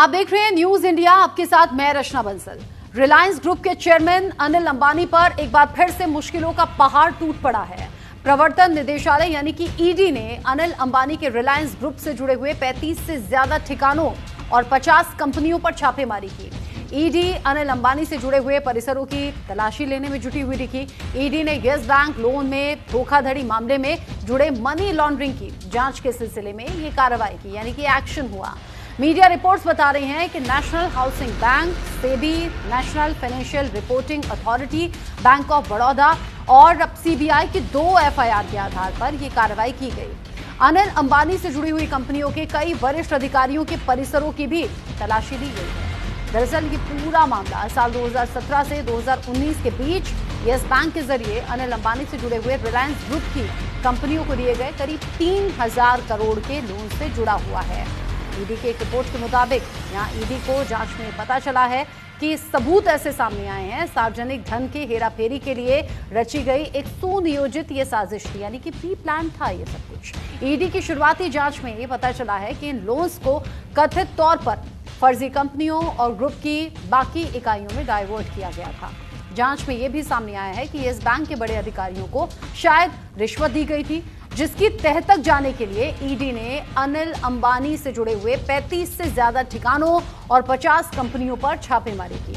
आप देख रहे हैं न्यूज इंडिया, आपके साथ मैं रचना बंसल। रिलायंस ग्रुप के चेयरमैन अनिल अंबानी पर एक बार फिर से मुश्किलों का पहाड़ टूट पड़ा है। प्रवर्तन निदेशालय यानी कि ईडी ने अनिल अंबानी के रिलायंस ग्रुप से जुड़े हुए 35 से ज्यादा ठिकानों और 50 कंपनियों पर छापेमारी की। ईडी अनिल अंबानी से जुड़े हुए परिसरों की तलाशी लेने में जुटी हुई दिखी। ईडी ने येस बैंक लोन में धोखाधड़ी मामले में जुड़े मनी लॉन्ड्रिंग की जांच के सिलसिले में ये कार्रवाई की, यानी कि एक्शन हुआ। मीडिया रिपोर्ट्स बता रही हैं कि national housing bank, SEBI, national financial reporting authority, bank of Baroda और सीबीआई की 2 एफआईआर के आधार पर यह कार्रवाई की गई। अनिल अंबानी से जुड़ी हुई कंपनियों के कई वरिष्ठ अधिकारियों के परिसरों की भी तलाशी ली गई है। दरअसल ये पूरा मामला साल 2017 से 2019 के बीच येस बैंक के जरिए अनिल अंबानी से जुड़े हुए रिलायंस ग्रुप की कंपनियों को दिए गए करीब 3000 करोड़ के लोन से जुड़ा हुआ है। ईडी की एक रिपोर्ट के मुताबिक यहाँ ईडी को जांच में पता चला है कि सबूत ऐसे सामने आए हैं, सार्वजनिक धन के हेराफेरी के लिए रची गई एक सुनियोजित ये साजिश थी, यानी कि प्री प्लान था ये सब कुछ। ईडी की शुरुआती जांच में ये पता चला है कि इन लोन्स को कथित तौर पर फर्जी कंपनियों और ग्रुप की बाकी इकाइयों में डाइवर्ट किया गया था। जांच में यह भी सामने आया है कि येस बैंक के बड़े अधिकारियों को शायद रिश्वत दी गई थी, जिसकी तह तक जाने के लिए ईडी ने अनिल अंबानी से जुड़े हुए 35 से ज्यादा ठिकानों और 50 कंपनियों पर छापेमारी की।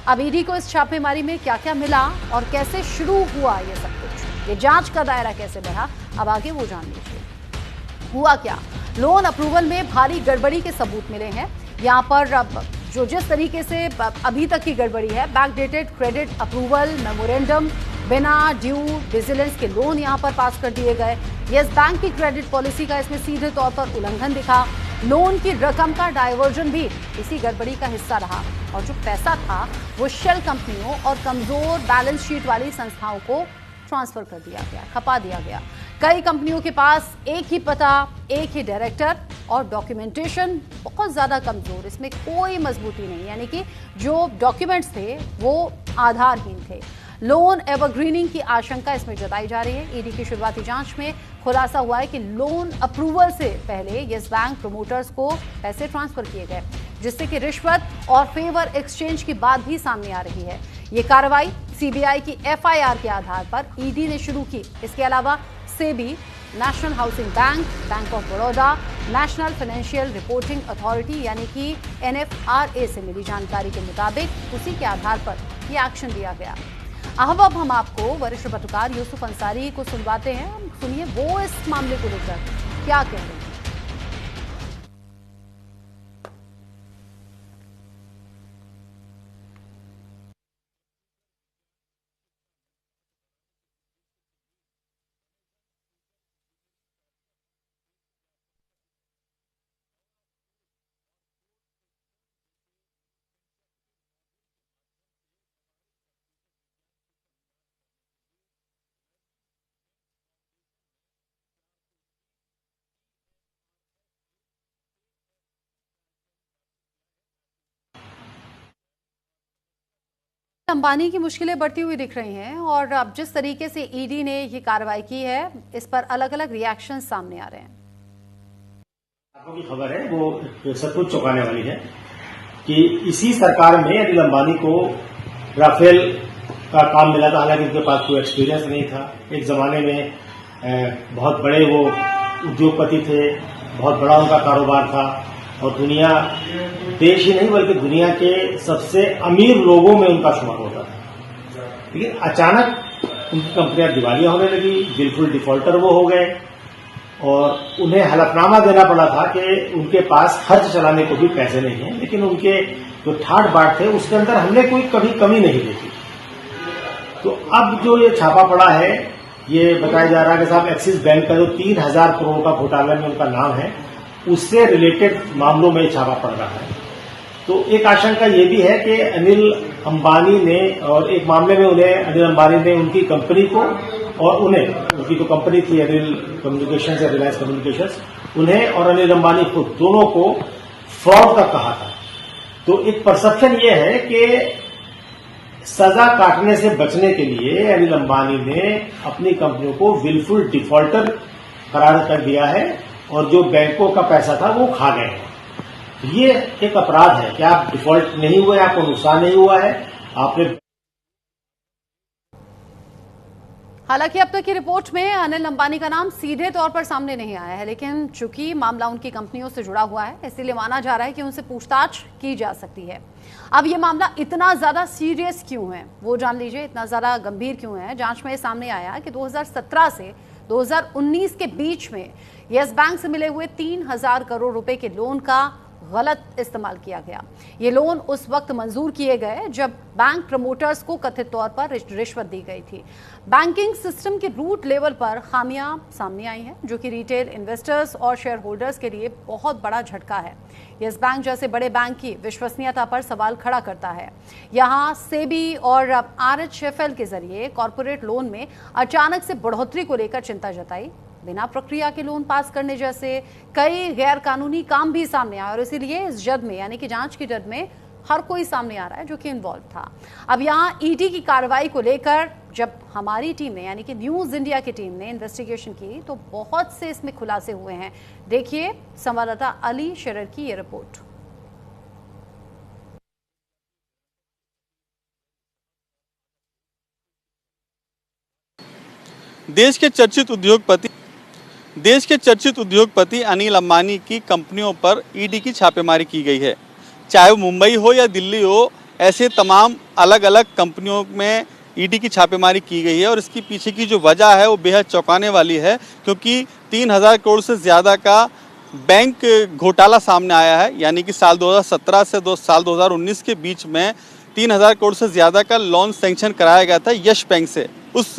अब ईडी को इस छापेमारी में क्या क्या मिला और कैसे शुरू हुआ ये सब कुछ, ये जांच का दायरा कैसे बढ़ा, अब आगे वो जान लीजिए। हुआ क्या, लोन अप्रूवल में भारी गड़बड़ी के सबूत मिले हैं। यहाँ पर अब जो जिस तरीके से अभी तक की गड़बड़ी है, बैकडेटेड क्रेडिट अप्रूवल मेमोरेंडम, बिना ड्यू विजिलेंस के लोन यहां पर पास कर दिए गए। येस बैंक की क्रेडिट पॉलिसी का इसमें सीधे तौर पर उल्लंघन दिखा। लोन की रकम का डायवर्जन भी इसी गड़बड़ी का हिस्सा रहा और जो पैसा था वो शेल कंपनियों और कमजोर बैलेंस शीट वाली संस्थाओं को ट्रांसफर कर दिया गया, खपा दिया गया। कई कंपनियों के पास एक ही पता, एक ही डायरेक्टर और डॉक्यूमेंटेशन बहुत ज्यादा कमजोर, इसमें कोई मजबूती नहीं, यानी कि जो डॉक्यूमेंट्स थे वो आधारहीन थे। लोन एवरग्रीनिंग की आशंका इसमें जताई जा रही है। ईडी की शुरुआती जांच में खुलासा हुआ है कि लोन अप्रूवल से पहले येस बैंक प्रमोटर्स को पैसे ट्रांसफर किए गए, जिससे कि रिश्वत और फेवर एक्सचेंज की बात भी सामने आ रही है। ये कार्रवाई सीबीआई की एफआईआर के आधार पर ईडी ने शुरू की। इसके अलावा SEBI, national housing bank, bank of Baroda, national financial reporting authority यानी कि NFRA से मिली जानकारी के मुताबिक उसी के आधार पर यह एक्शन लिया गया। अब हम आपको वरिष्ठ पत्रकार यूसुफ अंसारी को सुनवाते हैं। सुनिए वो इस मामले को लेकर क्या कह रहे हैं। अंबानी की मुश्किलें बढ़ती हुई दिख रही हैं और अब जिस तरीके से ईडी ने ये कार्रवाई की है, इस पर अलग अलग रिएक्शन सामने आ रहे हैं। आपको की खबर है वो सचमुच चौंकाने वाली है कि इसी सरकार में अनिल अंबानी को राफेल का काम मिला था। हालांकि उनके पास कोई एक्सपीरियंस नहीं था। एक जमाने में बहुत बड़े वो उद्योगपति थे, बहुत बड़ा उनका कारोबार था और दुनिया, देश ही नहीं बल्कि दुनिया के सबसे अमीर लोगों में उनका शुमार होता था। लेकिन अचानक उनकी कंपनियां दिवालिया होने लगी, बिल्कुल डिफॉल्टर वो हो गए और उन्हें हलफनामा देना पड़ा था कि उनके पास खर्च चलाने को भी पैसे नहीं है। लेकिन उनके जो ठाट बाट थे उसके अंदर हमने कोई कभी कमी नहीं देखी। तो अब जो ये छापा पड़ा है, ये बताया जा रहा है कि साहब एक्सिस बैंक का जो 3000 करोड़ का घोटाला में उनका नाम है, उससे रिलेटेड मामलों में छापा पड़ रहा है। तो एक आशंका ये भी है कि अनिल अंबानी ने, और एक मामले में उन्हें अनिल अंबानी ने उनकी कंपनी को और उन्हें, उनकी जो कंपनी थी अनिल कम्युनिकेशंस या रिलायंस कम्युनिकेशंस, उन्हें और अनिल अंबानी को दोनों को फ्रॉड का कहा था। तो एक परसेप्शन ये है कि सजा काटने से बचने के लिए अनिल अंबानी ने अपनी कंपनियों को विलफुल डिफॉल्टर करार कर दिया है और जो बैंकों का पैसा था वो खा गए हैं। तो ये एक अपराध है कि आप डिफॉल्ट नहीं हुए, आपको नुकसान नहीं हुआ है, आपने। हालांकि अब तक की रिपोर्ट में अनिल अंबानी का नाम सीधे तौर पर सामने नहीं आया है, लेकिन चूंकि मामला उनकी कंपनियों से जुड़ा हुआ है, इसीलिए माना जा रहा है कि उनसे पूछताछ की जा सकती है। अब ये मामला इतना ज्यादा सीरियस क्यों है, वो जान लीजिए। इतना ज्यादा गंभीर क्यों है? जांच में सामने आया कि 2017 से 2019 के बीच में यस बैंक से मिले हुए 3,000 करोड़ रुपए के लोन का गलत इस्तेमाल किया गया। ये लोन उस वक्त मंजूर किए गए जब बैंक प्रमोटर्स को कथित तौर पर रिश्वत दी गई थी। बैंकिंग सिस्टम के रूट लेवल पर खामियां सामने आई हैं, जो कि रिटेल इन्वेस्टर्स और शेयर होल्डर्स के लिए बहुत बड़ा झटका है। यस बैंक जैसे बड़े बैंक की विश्वसनीयता पर सवाल खड़ा करता है। यहां सेबी और आरएचएफएल के जरिए कॉर्पोरेट लोन में अचानक से बढ़ोतरी को लेकर चिंता जताई। बिना प्रक्रिया के लोन पास करने जैसे कई गैर कानूनी काम भी सामने आए और इसीलिए इस जद में, यानी कि जांच की जद में, हर कोई सामने आ रहा है जो कि इन्वॉल्व था। अब यहां ईडी की कार्रवाई को लेकर जब हमारी टीम ने, यानी कि न्यूज इंडिया की टीम ने इन्वेस्टिगेशन की, तो बहुत से इसमें खुलासे हुए हैं। देखिए संवाददाता अली शरर की ये रिपोर्ट। देश के चर्चित उद्योगपति अनिल अंबानी की कंपनियों पर ईडी की छापेमारी की गई है। चाहे वो मुंबई हो या दिल्ली हो, ऐसे तमाम अलग अलग कंपनियों में ईडी की छापेमारी की गई है और इसकी पीछे की जो वजह है वो बेहद चौंकाने वाली है, क्योंकि 3,000 करोड़ से ज़्यादा का बैंक घोटाला सामने आया है। यानी कि साल 2017 से साल 2019 के बीच में 3,000 करोड़ से ज़्यादा का लोन सैंक्शन कराया गया था यश बैंक से। उस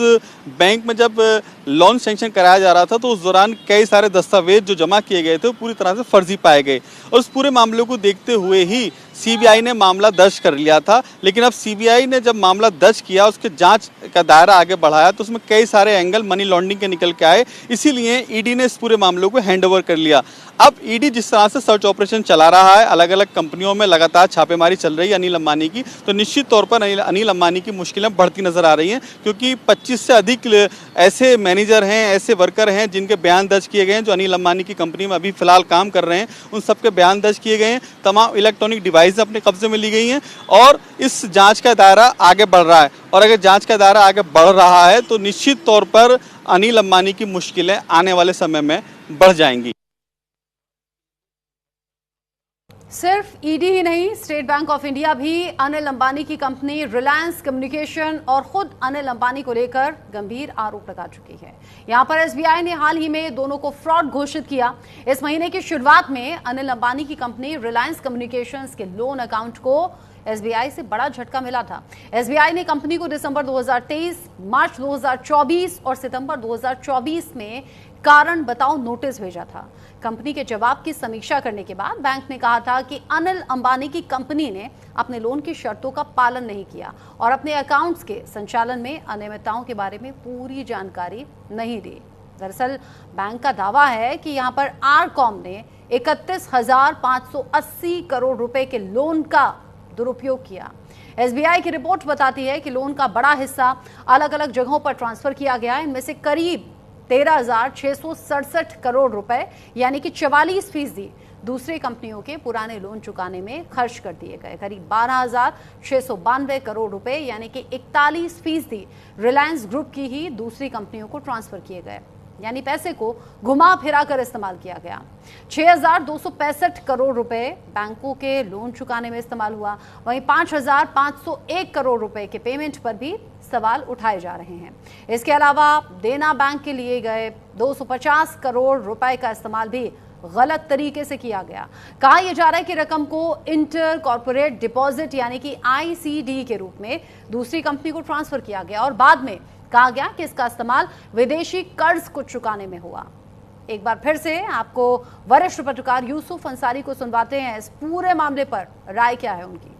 बैंक में जब लोन सैंक्शन कराया जा रहा था तो उस दौरान कई सारे दस्तावेज जो जमा किए गए थे वो पूरी तरह से फर्जी पाए गए और उस पूरे मामले को देखते हुए ही सीबीआई ने मामला दर्ज कर लिया था। लेकिन अब सीबीआई ने जब मामला दर्ज किया, उसके जांच का दायरा आगे बढ़ाया, तो उसमें कई सारे एंगल मनी लॉन्ड्रिंग के निकल के आए। इसीलिए ईडी ने इस पूरे मामले को हैंडओवर कर लिया। अब ईडी जिस तरह से सर्च ऑपरेशन चला रहा है, अलग अलग कंपनियों में लगातार छापेमारी चल रही है अनिल अंबानी की, तो निश्चित तौर पर अनिल अंबानी की मुश्किलें बढ़ती नजर आ रही हैं, क्योंकि 25 से अधिक ऐसे मैनेजर हैं, ऐसे वर्कर हैं जिनके बयान दर्ज किए गए हैं, जो अनिल अंबानी की कंपनी में अभी फिलहाल काम कर रहे हैं। उन सबके बयान दर्ज किए गए हैं, तमाम इलेक्ट्रॉनिक डिवाइस अपने कब्जे में ली गई हैं और इस जांच का दायरा आगे बढ़ रहा है। और अगर जांच का दायरा आगे बढ़ रहा है तो निश्चित तौर पर अनिल अंबानी की मुश्किलें आने वाले समय में बढ़ जाएंगी। सिर्फ ईडी ही नहीं, स्टेट बैंक ऑफ इंडिया भी अनिल अंबानी की कंपनी रिलायंस कम्युनिकेशन और खुद अनिल अंबानी को लेकर गंभीर आरोप लगा चुकी है। यहां पर एसबीआई ने हाल ही में दोनों को फ्रॉड घोषित किया। इस महीने की शुरुआत में अनिल अंबानी की कंपनी रिलायंस कम्युनिकेशंस के लोन अकाउंट को एसबीआई से बड़ा झटका मिला था। एसबीआई ने कंपनी को दिसंबर 2023, मार्च 2024 और सितंबर 2024 में कारण बताओ नोटिस भेजा था। कंपनी के जवाब की समीक्षा करने के बाद बैंक ने कहा था कि अनिल अंबानी की कंपनी ने अपने लोन की शर्तों का पालन नहीं किया और अपने अकाउंट्स के संचालन में अनियमितताओं के बारे में पूरी जानकारी नहीं दी। दरअसल बैंक का दावा है कि यहां पर आरकॉम ने 31,580 करोड़ रुपए के लोन का दुरुपयोग किया। एसबीआई की रिपोर्ट बताती है कि लोन का बड़ा हिस्सा अलग अलग जगहों पर ट्रांसफर किया गया। इनमें से करीब 13,667 करोड़ रुपए, यानी कि 44% दूसरी कंपनियों के पुराने लोन चुकाने में खर्च कर दिए गए। करीब 12,692 करोड़ रुपए, यानी कि 41% रिलायंस ग्रुप की ही दूसरी कंपनियों को ट्रांसफर किए गए, यानी पैसे को घुमा फिरा कर इस्तेमाल किया गया। 6,265 करोड़ रुपए बैंकों के लोन चुकाने में इस्तेमाल हुआ। वहीं 5,501 करोड़ रुपए के पेमेंट पर भी सवाल उठाए जा रहे हैं। इसके अलावा देना बैंक के लिए गए 250 करोड़ रुपए का इस्तेमाल भी गलत तरीके से किया गया। कहा यह जा रहा है कि रकम को इंटर कॉर्पोरेट डिपॉजिट, यानी कि आईसीडी के रूप में दूसरी कंपनी को ट्रांसफर किया गया और बाद में कहा गया कि इसका इस्तेमाल विदेशी कर्ज को चुकाने में हुआ। एक बार फिर से आपको वरिष्ठ पत्रकार यूसुफ अंसारी को सुनवाते हैं, इस पूरे मामले पर राय क्या है उनकी।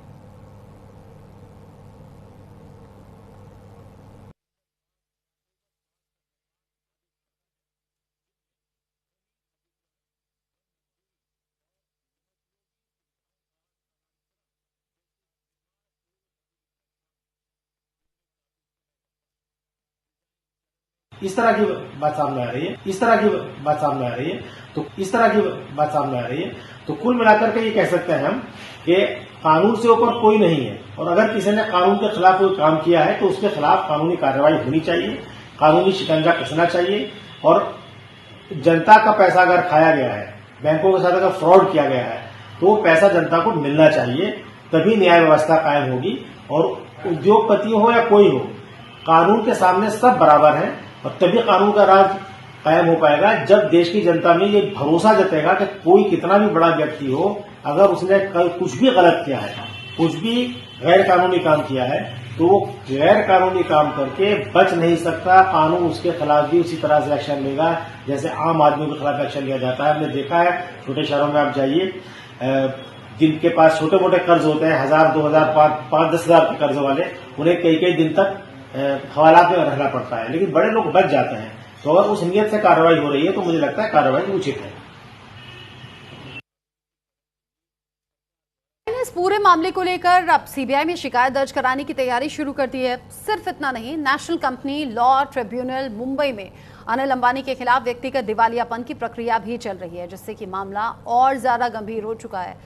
इस तरह की बात सामने आ रही है, इस तरह की बात सामने आ रही है, तो इस तरह की बात सामने आ रही है। तो कुल मिलाकर के ये कह सकते हैं हम कि कानून से ऊपर कोई नहीं है, और अगर किसी ने कानून के खिलाफ कोई काम किया है तो उसके खिलाफ कानूनी कार्रवाई होनी चाहिए, कानूनी शिकंजा कसना चाहिए। और जनता का पैसा अगर खाया गया है, बैंकों के साथ अगर फ्रॉड किया गया है, तो वो पैसा जनता को मिलना चाहिए, तभी न्याय व्यवस्था कायम होगी। और उद्योगपति हो या कोई हो, कानून के सामने सब बराबर हैं, और तभी कानून का राज कायम हो पाएगा जब देश की जनता में ये भरोसा जतेगा कि कोई कितना भी बड़ा व्यक्ति हो, अगर उसने कल कुछ भी गलत किया है, कुछ भी गैर कानूनी काम किया है, तो वो गैर कानूनी काम करके बच नहीं सकता। कानून उसके खिलाफ भी उसी तरह से एक्शन लेगा जैसे आम आदमी के खिलाफ एक्शन लिया जाता है। हमने देखा है, छोटे शहरों में आप जाइए, जिनके पास छोटे मोटे कर्ज होते हैं, 1000, 2000, 5-10 हजार के कर्ज वाले, उन्हें कई कई दिन तक हवालात में रहना पड़ता है, लेकिन बड़े लोग बच जाते हैं। तो अगर उस नीयत से कार्रवाई हो रही है तो मुझे लगता है कार्रवाई उचित है। इस पूरे मामले को लेकर अब सीबीआई में शिकायत दर्ज कराने की तैयारी शुरू कर दी है। सिर्फ इतना नहीं, national company law tribunal Mumbai में अनिल अंबानी के खिलाफ व्यक्तिगत दिवालियापन की प्रक्रिया भी चल रही है, जिससे कि मामला और ज्यादा गंभीर हो चुका है।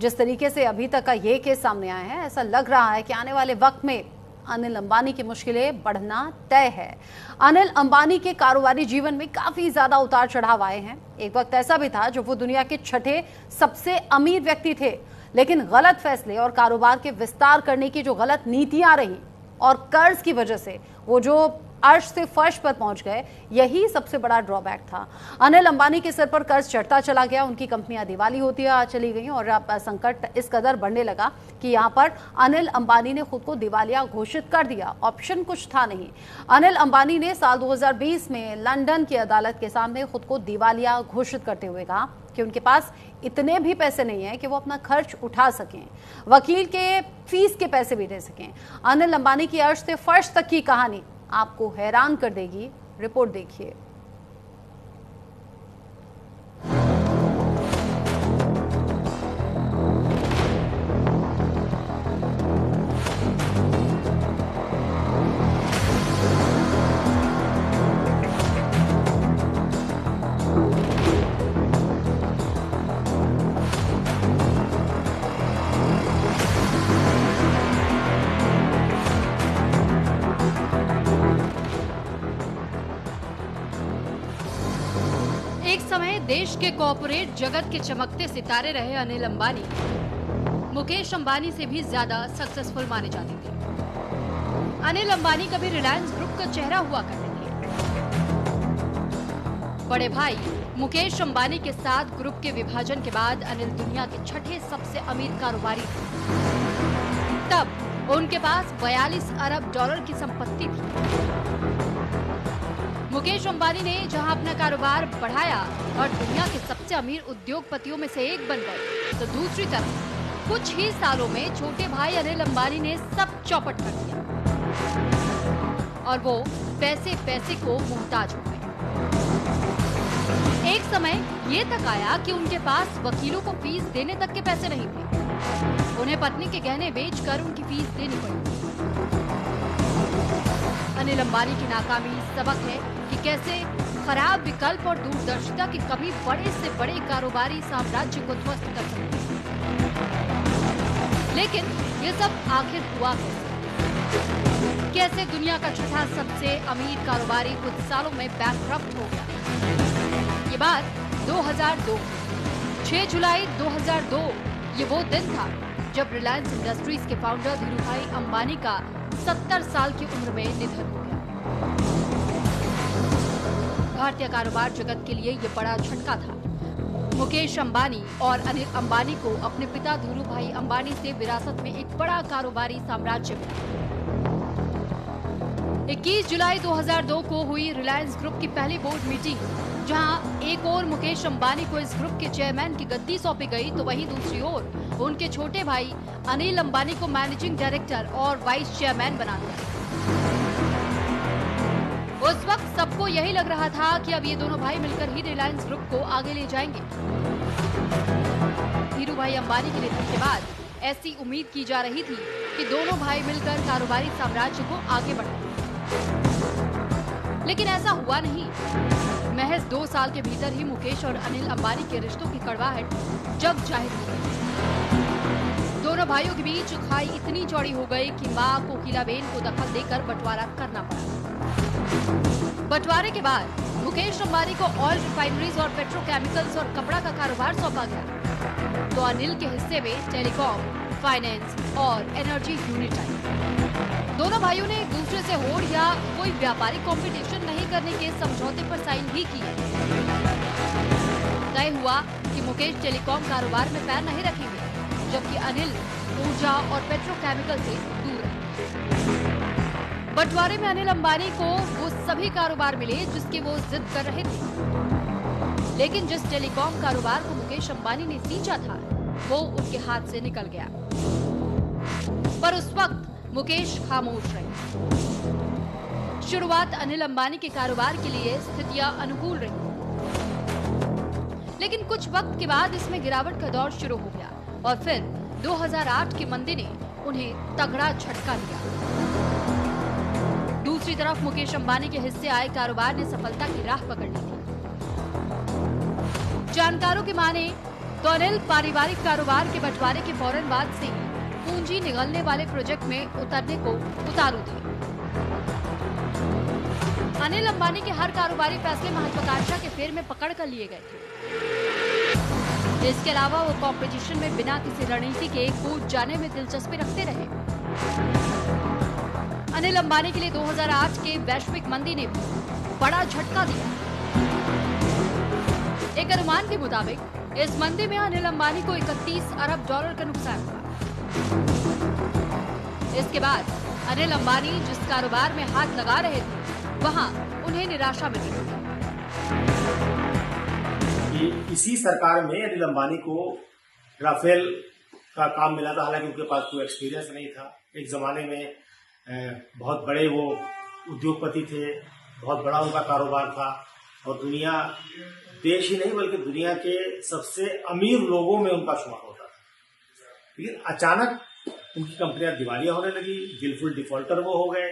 जिस तरीके से अभी तक का ये केस सामने आया है, ऐसा लग रहा है कि आने वाले वक्त में अनिल अंबानी की मुश्किलें बढ़ना तय है। अनिल अंबानी के कारोबारी जीवन में काफी ज्यादा उतार चढ़ाव आए हैं। एक वक्त ऐसा भी था जब वो दुनिया के 6ठे सबसे अमीर व्यक्ति थे, लेकिन गलत फैसले और कारोबार के विस्तार करने की जो गलत नीतियां रही और कर्ज की वजह से वो जो अर्श से फर्श पर पहुंच गए, यही सबसे बड़ा ड्रॉबैक था। अनिल अंबानी के सिर पर कर्ज चढ़ता चला गया, उनकी कंपनियां दिवाली होती चली गई और अब संकट इस कदर बढ़ने लगा कि यहां पर अनिल अंबानी ने खुद को दिवालिया घोषित कर दिया। ऑप्शन कुछ था नहीं। अनिल अंबानी ने साल 2020 में लंदन की अदालत के सामने खुद को दिवालिया घोषित करते हुए कहा कि उनके पास इतने भी पैसे नहीं है कि वो अपना खर्च उठा सकें, वकील के फीस के पैसे भी दे सकें। अनिल अंबानी की अर्श से फर्श तक की कहानी आपको हैरान कर देगी। रिपोर्ट देखिए। एक समय देश के कॉर्पोरेट जगत के चमकते सितारे रहे अनिल अंबानी मुकेश अंबानी से भी ज्यादा सक्सेसफुल माने जाते थे। अनिल अंबानी कभी रिलायंस ग्रुप का चेहरा हुआ करते थे। बड़े भाई मुकेश अंबानी के साथ ग्रुप के विभाजन के बाद अनिल दुनिया के 6ठे सबसे अमीर कारोबारी थे। तब उनके पास 42 अरब डॉलर की संपत्ति थी। मुकेश अंबानी ने जहां अपना कारोबार बढ़ाया और दुनिया के सबसे अमीर उद्योगपतियों में से एक बन गए, तो दूसरी तरफ कुछ ही सालों में छोटे भाई अनिल अंबानी ने सब चौपट कर दिया और वो पैसे पैसे को मुहताज हो गए। एक समय ये तक आया कि उनके पास वकीलों को फीस देने तक के पैसे नहीं थे। उन्हें पत्नी के गहने बेचकर उनकी फीस देनी पड़ी। अनिल अंबानी की नाकामी सबक है कि कैसे खराब विकल्प और दूरदर्शिता की कमी बड़े से बड़े कारोबारी साम्राज्य को ध्वस्त कर सकती है। लेकिन ये सब आखिर हुआ कैसे? दुनिया का 6ठा सबसे अमीर कारोबारी कुछ सालों में बैंकक्रप्ट हो गया। ये बात 2002, 6 जुलाई 2002 ये वो दिन था जब रिलायंस इंडस्ट्रीज के फाउंडर धीरूभाई अंबानी का 70 साल की उम्र में निधन हो गया। भारतीय कारोबार जगत के लिए ये बड़ा झटका था। मुकेश अंबानी और अनिल अंबानी को अपने पिता धीरूभाई अंबानी से विरासत में एक बड़ा कारोबारी साम्राज्य मिला। 21 जुलाई 2002 को हुई रिलायंस ग्रुप की पहली बोर्ड मीटिंग, जहां एक ओर मुकेश अंबानी को इस ग्रुप के चेयरमैन की गद्दी सौंपी गई, तो वहीं दूसरी ओर उनके छोटे भाई अनिल अंबानी को मैनेजिंग डायरेक्टर और वाइस चेयरमैन बना दिया। उस वक्त सबको यही लग रहा था कि अब ये दोनों भाई मिलकर ही रिलायंस ग्रुप को आगे ले जाएंगे। धीरूभाई अंबानी के निधन के बाद ऐसी उम्मीद की जा रही थी कि दोनों भाई मिलकर कारोबारी साम्राज्य को आगे बढ़ाएंगे। लेकिन ऐसा हुआ नहीं। महज 2 साल के भीतर ही मुकेश और अनिल अंबानी के रिश्तों की कड़वाहट जग जाहिर हो गई। दोनों भाइयों के बीच खाई इतनी चौड़ी हो गई कि मां कोकिलाबेन को दखल देकर बंटवारा करना पड़ा। बंटवारे के बाद मुकेश अंबानी को ऑयल रिफाइनरीज और पेट्रोकेमिकल्स और कपड़ा का कारोबार सौंपा गया, तो अनिल के हिस्से में टेलीकॉम, फाइनेंस और एनर्जी यूनिट आई। दोनों भाइयों ने एक दूसरे से होड़ या कोई व्यापारिक कंपटीशन नहीं करने के समझौते पर साइन भी किए। तय हुआ कि मुकेश टेलीकॉम कारोबार में पैर नहीं रखेंगे, जबकि अनिल ऊर्जा और पेट्रोकेमिकल से दूर रहेंगे। बंटवारे में अनिल अंबानी को वो सभी कारोबार मिले जिसकी वो जिद कर रहे थे, लेकिन जिस टेलीकॉम कारोबार को मुकेश अंबानी ने सींचा था वो उनके हाथ से निकल गया। पर उस वक्त मुकेश खामोश रहे। शुरुआत अनिल अंबानी के कारोबार के लिए स्थितियां अनुकूल रही, लेकिन कुछ वक्त के बाद इसमें गिरावट का दौर शुरू हो गया और फिर 2008 की मंदी ने उन्हें तगड़ा झटका दिया। दूसरी तरफ मुकेश अंबानी के हिस्से आए कारोबार ने सफलता की राह पकड़ ली थी। जानकारों की माने तो अनिल पारिवारिक कारोबार के बंटवारे के फौरन बाद से ही पूंजी निगलने वाले प्रोजेक्ट में उतरने को उतारू थे। अनिल अंबानी के हर कारोबारी फैसले महत्वाकांक्षा के फेर में पकड़ कर लिए गए थे। इसके अलावा वो कंपटीशन में बिना किसी रणनीति के कूद जाने में दिलचस्पी रखते रहे। अनिल अंबानी के लिए 2008 के वैश्विक मंदी ने बड़ा झटका दिया। एक अनुमान के मुताबिक इस मंदी में अनिल अंबानी को 31 अरब डॉलर का नुकसान हुआ। इसके बाद अनिल अंबानी जिस कारोबार में हाथ लगा रहे थे वहां उन्हें निराशा मिल रही थी। इसी सरकार में अनिल अंबानी को राफेल का काम मिला था, हालांकि उनके पास कोई एक्सपीरियंस नहीं था। एक जमाने में बहुत बड़े वो उद्योगपति थे, बहुत बड़ा उनका कारोबार था और दुनिया, देश ही नहीं बल्कि दुनिया के सबसे अमीर लोगों में उनका शुमार होता था। लेकिन अचानक उनकी कंपनियां दिवालिया होने लगी, बिल्कुल डिफॉल्टर वो हो गए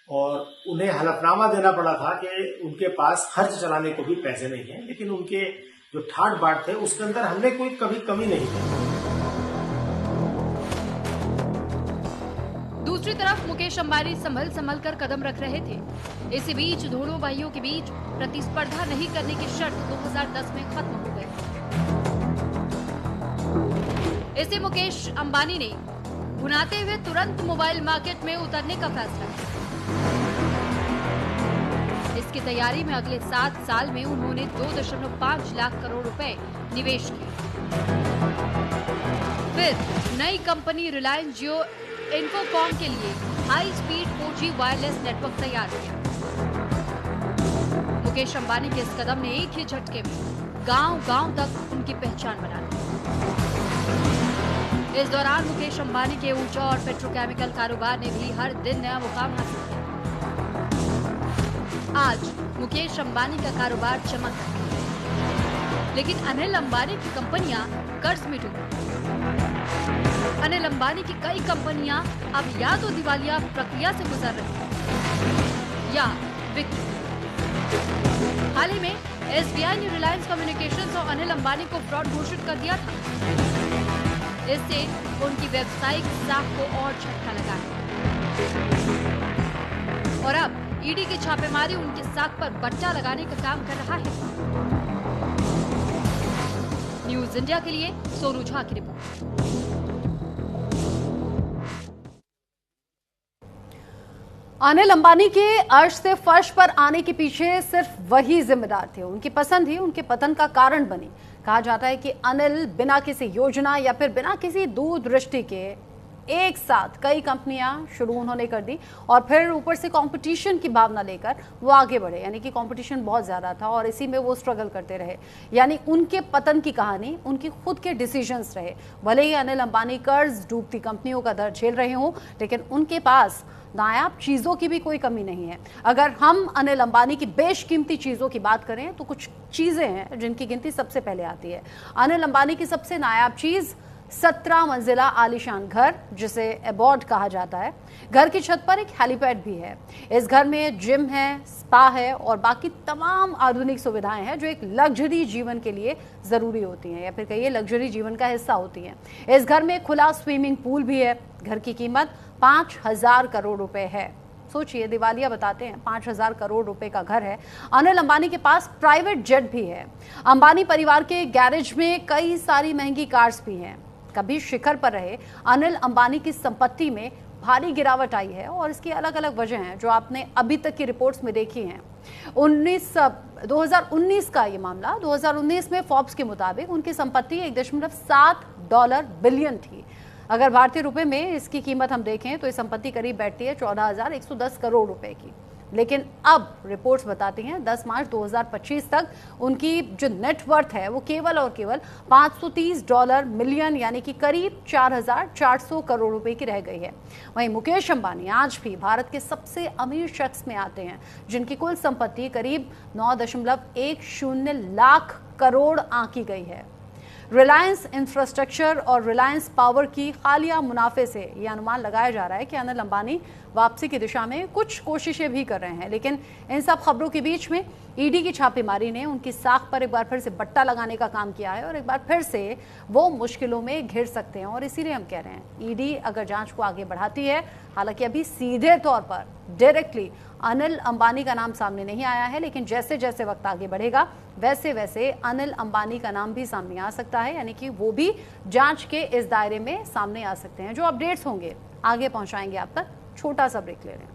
और उन्हें हलफनामा देना पड़ा था कि उनके पास खर्च चलाने को भी पैसे नहीं है, लेकिन उनके जो ठाट बाट थे उसके अंदर हमने कोई कभी कमी नहीं की। दूसरी तरफ मुकेश अंबानी संभल कर कदम रख रहे थे। इसी बीच दोनों भाइयों के बीच प्रतिस्पर्धा नहीं करने की शर्त 2010 में खत्म हो गई। इसे मुकेश अंबानी ने भुनाते हुए तुरंत मोबाइल मार्केट में उतरने का फैसला किया। इसकी तैयारी में अगले 7 साल में उन्होंने 2.5 लाख करोड़ रुपए निवेश किए। फिर नई कंपनी रिलायंस जियो इन्फोकॉम के लिए high speed 4G wireless network तैयार किया। मुकेश अंबानी के इस कदम ने एक ही झटके में गांव-गांव तक उनकी पहचान बना ली। इस दौरान मुकेश अंबानी के ऊर्जा और पेट्रोकेमिकल कारोबार ने भी हर दिन नया मुकाम हासिल किया। आज मुकेश अंबानी का कारोबार चमक रहा है, लेकिन अनिल अंबानी की कंपनियां कर्ज में डूबी। अनिल अंबानी की कई कंपनियां अब या तो दिवालिया प्रक्रिया से गुजर रही हैं या बिक चुकी। हाल ही में SBI ने रिलायंस कम्युनिकेशंस और अनिल अंबानी को फ्रॉड घोषित कर दिया था। इससे उनकी व्यावसायिक साख को और झटका लगा है और अब ईडी की छापेमारी उनकी साख पर बट्टा लगाने का काम कर रहा है। न्यूज इंडिया के लिए सोनू झा की रिपोर्ट। अनिल अंबानी के अर्श से फर्श पर आने के पीछे सिर्फ वही जिम्मेदार थे। उनकी पसंद ही उनके पतन का कारण बनी। कहा जाता है कि अनिल बिना किसी योजना या फिर बिना किसी दूरदृष्टि के एक साथ कई कंपनियां शुरू उन्होंने कर दी और फिर ऊपर से कंपटीशन की भावना लेकर वो आगे बढ़े। यानी कि कंपटीशन बहुत ज़्यादा था और इसी में वो स्ट्रगल करते रहे। यानी उनके पतन की कहानी उनकी खुद के डिसीजंस रहे। भले ही अनिल अंबानी कर्ज डूबती कंपनियों का दर्द झेल रहे हों, लेकिन उनके पास नायाब चीज़ों की भी कोई कमी नहीं है। अगर हम अनिल अंबानी की बेशकीमती चीज़ों की बात करें तो कुछ चीज़ें हैं जिनकी गिनती सबसे पहले आती है। अनिल अंबानी की सबसे नायाब चीज़ 17 मंजिला आलीशान घर, जिसे एबॉर्ड कहा जाता है। घर की छत पर एक हेलीपैड भी है। इस घर में जिम है, स्पा है और बाकी तमाम आधुनिक सुविधाएं हैं जो एक लग्जरी जीवन के लिए जरूरी होती हैं, या फिर कहिए लग्जरी जीवन का हिस्सा होती हैं। इस घर में खुला स्विमिंग पूल भी है। घर की कीमत 5,000 करोड़ रुपए है। सोचिए, दिवालिया बताते हैं, 5,000 करोड़ रुपए का घर है। अनिल अंबानी के पास प्राइवेट जेट भी है। अंबानी परिवार के गैरेज में कई सारी महंगी कार्स भी हैं। कभी शिखर पर रहे अनिल अंबानी की संपत्ति में भारी गिरावट आई है और इसकी अलग अलग वजह हैं जो आपने अभी तक की रिपोर्ट्स में देखी हैं। 2019 का ये मामला, 2019 में फोर्ब्स के मुताबिक उनकी संपत्ति $1.7 बिलियन थी। अगर भारतीय रुपए में इसकी कीमत हम देखें तो ये संपत्ति करीब बैठती है 14,110 करोड़ रुपए की। लेकिन अब रिपोर्ट्स बताती हैं 10 मार्च 2025 तक उनकी जो नेटवर्थ है वो केवल और केवल $530 मिलियन यानी कि करीब 4,400 करोड़ रुपए की रह गई है। वहीं मुकेश अंबानी आज भी भारत के सबसे अमीर शख्स में आते हैं, जिनकी कुल संपत्ति करीब 9.10 लाख करोड़ आंकी गई है। रिलायंस इंफ्रास्ट्रक्चर और रिलायंस पावर की हालिया मुनाफे से यह अनुमान लगाया जा रहा है कि अनिल अंबानी वापसी की दिशा में कुछ कोशिशें भी कर रहे हैं। लेकिन इन सब खबरों के बीच में ईडी की छापेमारी ने उनकी साख पर एक बार फिर से बट्टा लगाने का काम किया है और एक बार फिर से वो मुश्किलों में घिर सकते हैं। और इसीलिए हम कह रहे हैं, ईडी अगर जांच को आगे बढ़ाती है, हालांकि अभी सीधे तौर पर डायरेक्टली अनिल अंबानी का नाम सामने नहीं आया है, लेकिन जैसे जैसे वक्त आगे बढ़ेगा वैसे वैसे अनिल अंबानी का नाम भी सामने आ सकता है, यानी कि वो भी जांच के इस दायरे में सामने आ सकते हैं। जो अपडेट्स होंगे आगे पहुंचाएंगे आप तक। छोटा सा ब्रेक ले रहे हैं।